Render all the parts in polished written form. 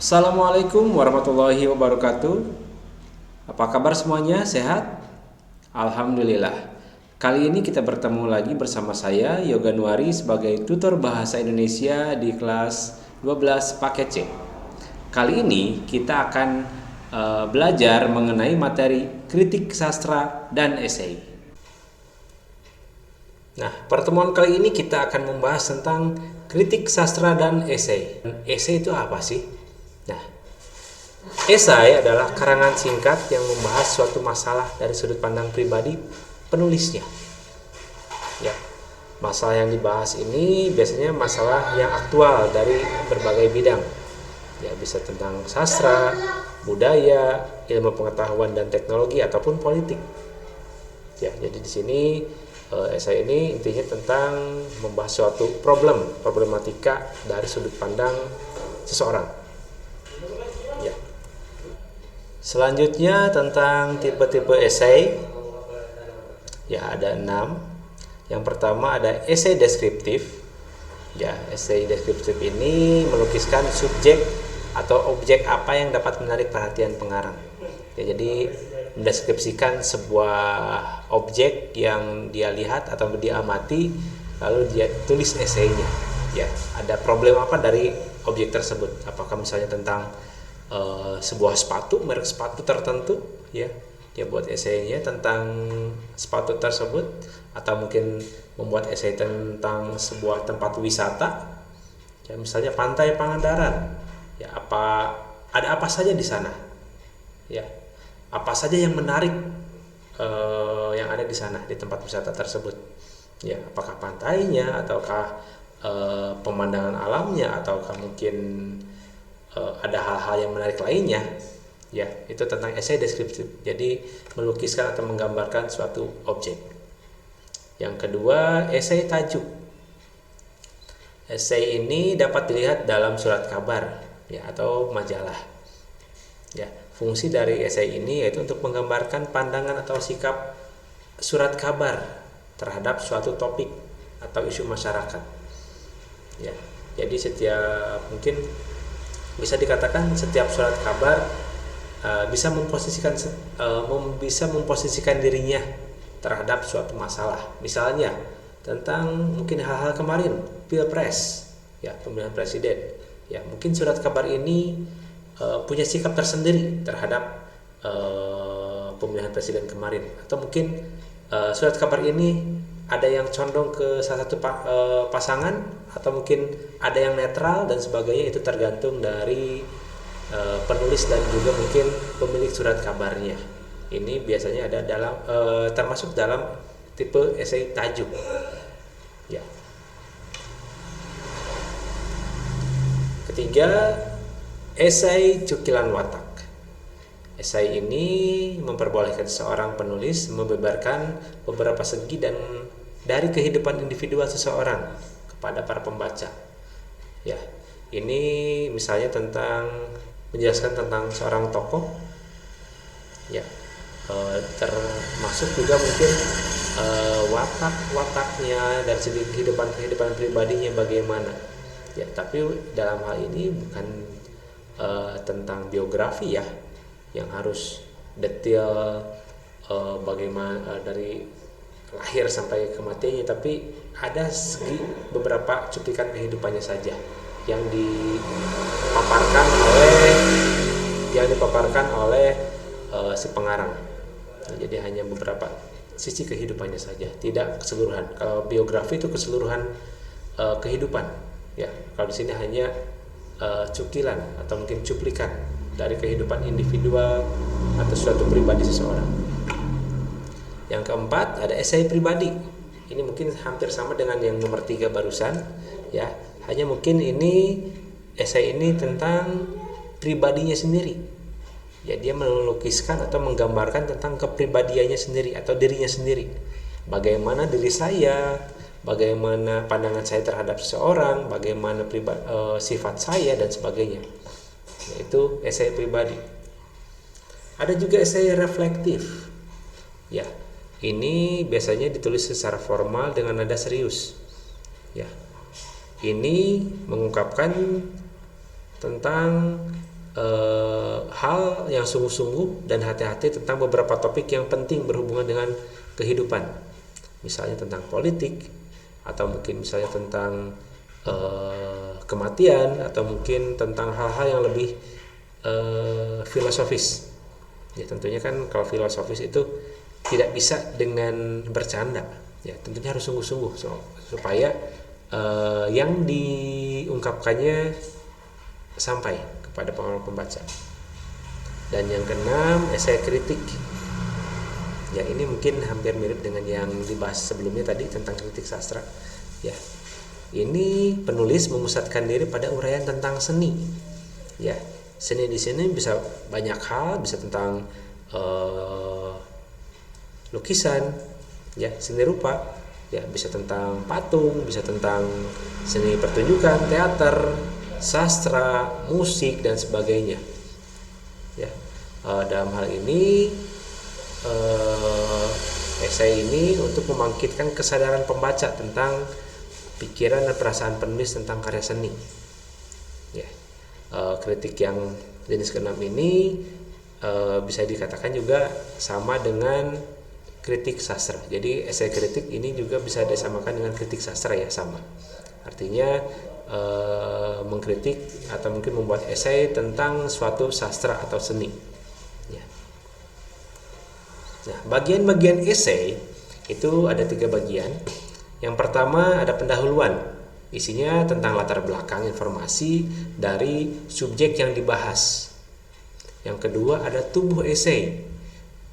Assalamualaikum warahmatullahi wabarakatuh. Apa kabar semuanya? Sehat? Alhamdulillah. Kali ini kita bertemu lagi bersama saya Yoga Nuari sebagai tutor bahasa Indonesia di kelas 12 paket C. Kali ini kita akan belajar mengenai materi kritik sastra dan esai. Nah, pertemuan kali ini kita akan membahas tentang kritik sastra dan esai. Esai itu apa sih? Nah, esai adalah karangan singkat yang membahas suatu masalah dari sudut pandang pribadi penulisnya. Ya, masalah yang dibahas ini biasanya masalah yang aktual dari berbagai bidang. Ya, bisa tentang sastra, budaya, ilmu pengetahuan dan teknologi ataupun politik. Ya, jadi di sini esai ini intinya tentang membahas suatu problematika dari sudut pandang seseorang. Ya. Selanjutnya tentang tipe-tipe esai. Ya, ada 6. Yang pertama ada esai deskriptif. Ya, esai deskriptif ini melukiskan subjek atau objek apa yang dapat menarik perhatian pengarang. Ya, jadi mendeskripsikan sebuah objek yang dia lihat atau dia amati, lalu dia tulis esainya. Ya, ada problem apa dari objek tersebut? Apakah misalnya tentang sebuah sepatu, merek sepatu tertentu, ya, dia buat esainya tentang sepatu tersebut, atau mungkin membuat esai tentang sebuah tempat wisata, ya, misalnya Pantai Pangandaran. Ya, ada apa saja di sana? Ya, apa saja yang menarik yang ada di sana, di tempat wisata tersebut? Ya, apakah pantainya, ataukah pemandangan alamnya, ataukah mungkin ada hal-hal yang menarik lainnya? Ya, itu tentang esai deskriptif. Jadi melukiskan atau menggambarkan suatu objek. Yang kedua, esai tajuk. Esai ini dapat dilihat dalam surat kabar, ya, atau majalah. Ya, fungsi dari esai ini yaitu untuk menggambarkan pandangan atau sikap surat kabar terhadap suatu topik atau isu masyarakat. Ya, jadi mungkin bisa dikatakan setiap surat kabar bisa memposisikan dirinya terhadap suatu masalah. Misalnya tentang mungkin hal-hal kemarin Pilpres, ya, pemilihan presiden. Ya, mungkin surat kabar ini punya sikap tersendiri terhadap pemilihan presiden kemarin, atau mungkin surat kabar ini ada yang condong ke salah satu pasangan, atau mungkin ada yang netral dan sebagainya. Itu tergantung dari penulis dan juga mungkin pemilik surat kabarnya. Ini biasanya ada dalam termasuk dalam tipe esai tajuk. Ya. Ketiga, esai cukilan watak. Esai ini memperbolehkan seorang penulis membeberkan beberapa segi dan dari kehidupan individual seseorang kepada para pembaca. Ya, ini misalnya menjelaskan tentang seorang tokoh. Ya, termasuk juga mungkin wataknya dan segi kehidupan pribadinya bagaimana. Ya, tapi dalam hal ini bukan tentang biografi, ya, yang harus detail bagaimana dari lahir sampai kematiannya, tapi ada beberapa cuplikan kehidupannya saja yang dipaparkan oleh si pengarang. Nah, jadi hanya beberapa sisi kehidupannya saja, tidak keseluruhan. Kalau biografi itu keseluruhan kehidupan, ya. Kalau di sini hanya cukilan atau mungkin cuplikan dari kehidupan individual atau suatu pribadi seseorang. Yang keempat, ada esai pribadi. Ini mungkin hampir sama dengan yang nomor 3 barusan, ya. Hanya mungkin esai ini tentang pribadinya sendiri. Ya, dia melukiskan atau menggambarkan tentang kepribadiannya sendiri atau dirinya sendiri. Bagaimana diri saya, bagaimana pandangan saya terhadap seseorang, bagaimana sifat saya dan sebagainya. Yaitu esai pribadi. Ada juga esai reflektif. Ya, ini biasanya ditulis secara formal dengan nada serius. Ya, ini mengungkapkan tentang hal yang sungguh-sungguh dan hati-hati tentang beberapa topik yang penting berhubungan dengan kehidupan, misalnya tentang politik, atau mungkin misalnya tentang kematian, atau mungkin tentang hal-hal yang lebih filosofis. Ya tentunya kan kalau filosofis itu tidak bisa dengan bercanda, ya tentunya harus sungguh-sungguh supaya yang diungkapkannya sampai kepada pembaca. Dan yang keenam, esai kritik. Ya ini mungkin hampir mirip dengan yang dibahas sebelumnya tadi tentang kritik sastra. Ya ini penulis memusatkan diri pada uraian tentang seni. Ya seni di sini bisa banyak hal, bisa tentang lukisan, ya seni rupa, ya bisa tentang patung, bisa tentang seni pertunjukan, teater, sastra, musik dan sebagainya. Ya dalam hal ini esai ini untuk membangkitkan kesadaran pembaca tentang pikiran dan perasaan penulis tentang karya seni. Ya, kritik yang jenis keenam ini bisa dikatakan juga sama dengan kritik sastra. Jadi esai kritik ini juga bisa disamakan dengan kritik sastra, ya sama. Artinya mengkritik atau mungkin membuat esai tentang suatu sastra atau seni. Ya. Nah, bagian-bagian esai itu ada 3 bagian. Yang pertama ada pendahuluan, isinya tentang latar belakang informasi dari subjek yang dibahas. Yang kedua ada tubuh esai,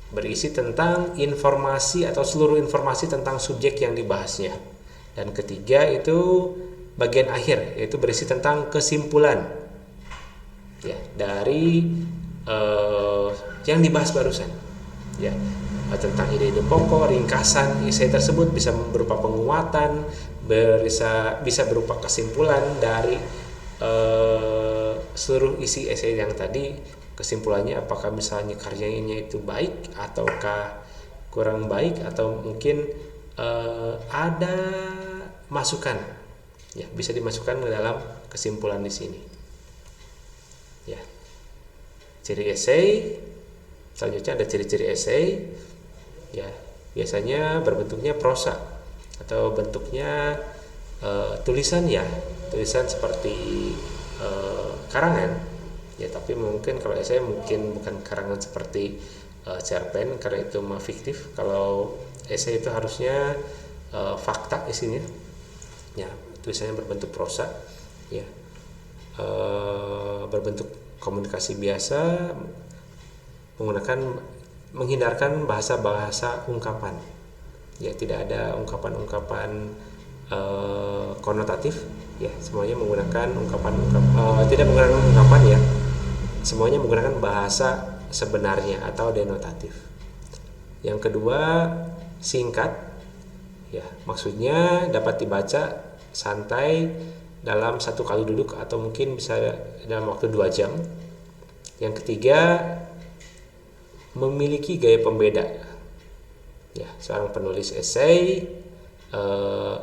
berisi tentang informasi atau seluruh informasi tentang subjek yang dibahasnya. Dan ketiga itu bagian akhir, yaitu berisi tentang kesimpulan, ya dari yang dibahas barusan, ya tentang ide-ide pokok, ringkasan esai tersebut bisa berupa penguatan, bisa berupa kesimpulan dari seluruh isi esai yang tadi. Kesimpulannya apakah misalnya karyanya itu baik ataukah kurang baik, atau mungkin ada masukan, ya bisa dimasukkan ke dalam kesimpulan di sini. Ya, ciri esai selanjutnya ada ciri-ciri esai. Ya, biasanya berbentuknya prosa atau bentuknya tulisan, ya tulisan seperti karangan, ya tapi mungkin kalau esai mungkin bukan karangan seperti cerpen karena itu mah fiktif. Kalau esai itu harusnya fakta isinya, ya tulisannya berbentuk prosa, ya berbentuk komunikasi biasa, menghindarkan bahasa-bahasa ungkapan, ya tidak ada ungkapan-ungkapan konotatif, ya semuanya menggunakan tidak menggunakan ungkapan, ya semuanya menggunakan bahasa sebenarnya atau denotatif. Yang kedua singkat, ya maksudnya dapat dibaca santai dalam 1 kali duduk atau mungkin bisa dalam waktu 2 jam. Yang ketiga memiliki gaya pembeda, ya seorang penulis esai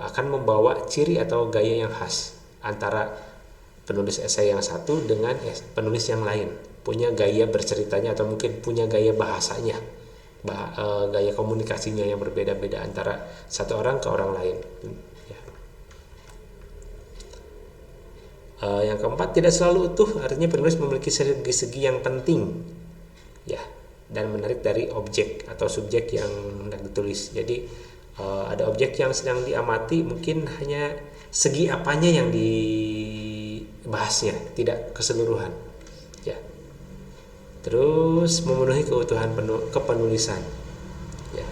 akan membawa ciri atau gaya yang khas antara penulis esai yang satu dengan penulis yang lain, punya gaya berceritanya atau mungkin punya gaya bahasanya, gaya komunikasinya yang berbeda-beda antara satu orang ke orang lain. Ya. Yang keempat tidak selalu utuh, artinya penulis memiliki segi-segi yang penting, ya dan menarik dari objek atau subjek yang hendak ditulis. Jadi ada objek yang sedang diamati, mungkin hanya segi apanya yang dibahasnya, tidak keseluruhan. Ya. Terus memenuhi keutuhan kepenulisan. Ya.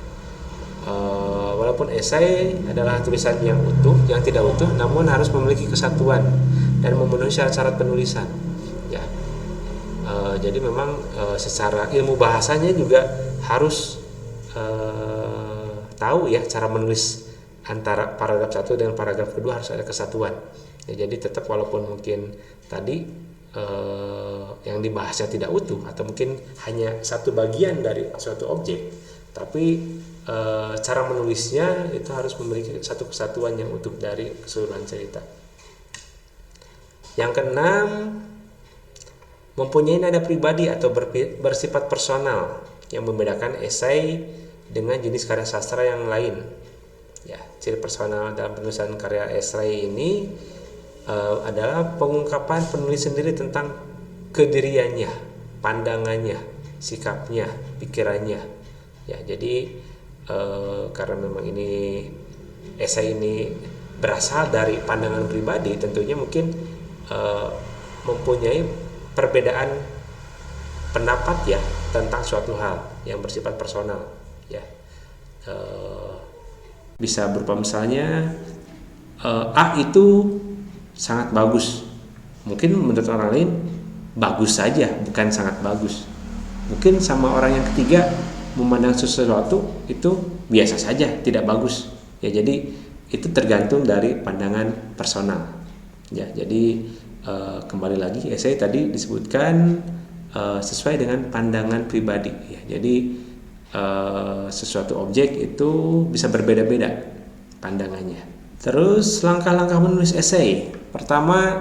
Walaupun esai adalah tulisan yang utuh, yang tidak utuh, namun harus memiliki kesatuan dan memenuhi syarat-syarat penulisan. Ya. Jadi memang secara ilmu bahasanya juga harus tahu, ya cara menulis antara paragraf 1 dan paragraf kedua harus ada kesatuan. Ya, jadi tetap walaupun mungkin tadi yang dibahasnya tidak utuh atau mungkin hanya satu bagian dari suatu objek, tapi cara menulisnya itu harus memiliki satu kesatuan yang utuh dari keseluruhan cerita. Yang keenam, mempunyai nada pribadi atau bersifat personal yang membedakan esai dengan jenis karya sastra yang lain. Ya, ciri personal dalam penulisan karya esai ini adalah pengungkapan penulis sendiri tentang kediriannya, pandangannya, sikapnya, pikirannya. Ya, jadi karena memang ini esai ini berasal dari pandangan pribadi, tentunya mungkin mempunyai perbedaan pendapat ya tentang suatu hal yang bersifat personal ya. Bisa berupa misalnya A itu sangat bagus, mungkin menurut orang lain bagus saja, bukan sangat bagus. Mungkin sama orang yang ketiga memandang sesuatu itu biasa saja, tidak bagus ya. Jadi itu tergantung dari pandangan personal ya. Jadi kembali lagi esai tadi disebutkan sesuai dengan pandangan pribadi ya. Jadi sesuatu objek itu bisa berbeda-beda pandangannya. Terus langkah-langkah menulis esai. Pertama,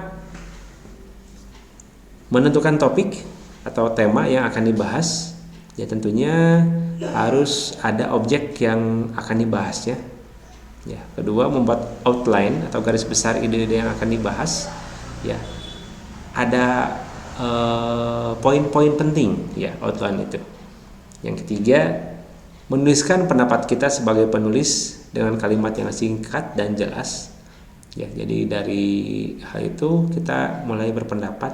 menentukan topik atau tema yang akan dibahas. Ya, tentunya harus ada objek yang akan dibahas ya. Ya, kedua, membuat outline atau garis besar ide-ide yang akan dibahas. Ya, ada poin-poin penting ya outline itu. Yang ketiga, menuliskan pendapat kita sebagai penulis dengan kalimat yang singkat dan jelas. Ya, jadi dari hal itu kita mulai berpendapat,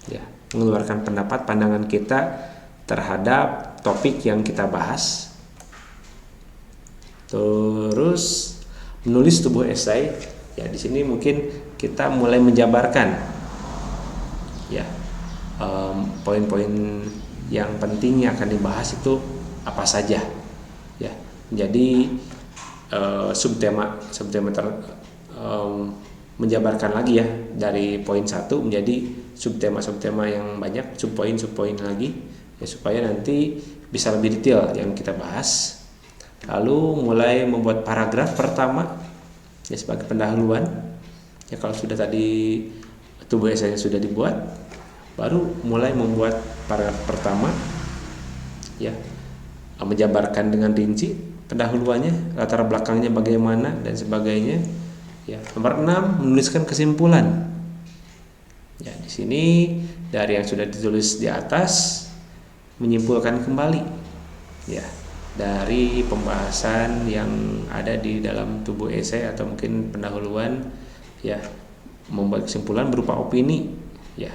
ya, mengeluarkan pendapat, pandangan kita terhadap topik yang kita bahas. Terus menulis tubuh esai. Ya, di sini mungkin kita mulai menjabarkan, ya, poin-poin yang penting yang akan dibahas itu apa saja ya. Jadi subtema menjabarkan lagi ya, dari poin 1 menjadi subtema yang banyak, subpoin lagi ya, supaya nanti bisa lebih detail yang kita bahas. Lalu mulai membuat paragraf pertama ya sebagai pendahuluan ya. Kalau sudah tadi tubuh esainya sudah dibuat, baru mulai membuat paragraf pertama ya, menjabarkan dengan rinci pendahuluannya, latar belakangnya bagaimana dan sebagainya ya. Nomor 6, menuliskan kesimpulan ya. Di sini dari yang sudah ditulis di atas menyimpulkan kembali ya dari pembahasan yang ada di dalam tubuh esai atau mungkin pendahuluan ya, membuat kesimpulan berupa opini ya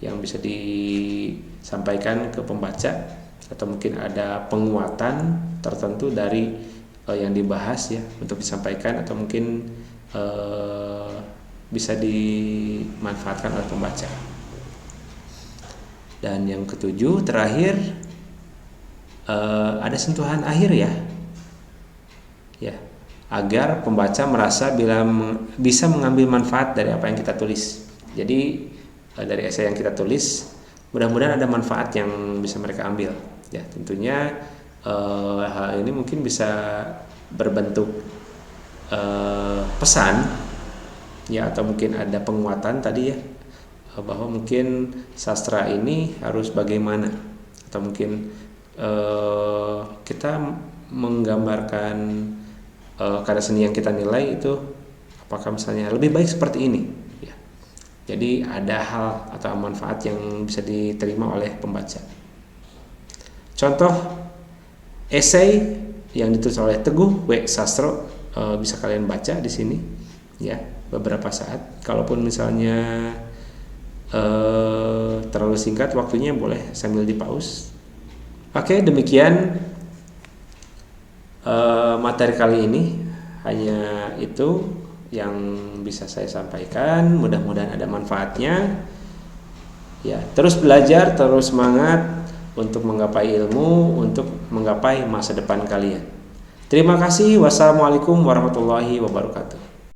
yang bisa disampaikan ke pembaca, atau mungkin ada penguatan tertentu dari yang dibahas ya untuk disampaikan, atau mungkin bisa dimanfaatkan oleh pembaca. Dan yang ketujuh terakhir, ada sentuhan akhir ya, agar pembaca merasa bisa mengambil manfaat dari apa yang kita tulis. Jadi dari esai yang kita tulis, mudah-mudahan ada manfaat yang bisa mereka ambil ya. Tentunya hal ini mungkin bisa berbentuk pesan ya, atau mungkin ada penguatan tadi ya, bahwa mungkin sastra ini harus bagaimana, atau mungkin kita menggambarkan karya seni yang kita nilai itu apakah misalnya lebih baik seperti ini ya. Jadi ada hal atau manfaat yang bisa diterima oleh pembaca. Contoh esai yang ditulis oleh Teguh W. Sastro bisa kalian baca di sini ya beberapa saat. Kalaupun misalnya terlalu singkat waktunya, boleh sambil dipause. Oke, demikian materi kali ini. Hanya itu yang bisa saya sampaikan. Mudah-mudahan ada manfaatnya ya. Terus belajar, terus semangat untuk menggapai ilmu, untuk menggapai masa depan kalian. Terima kasih. Wassalamualaikum warahmatullahi wabarakatuh.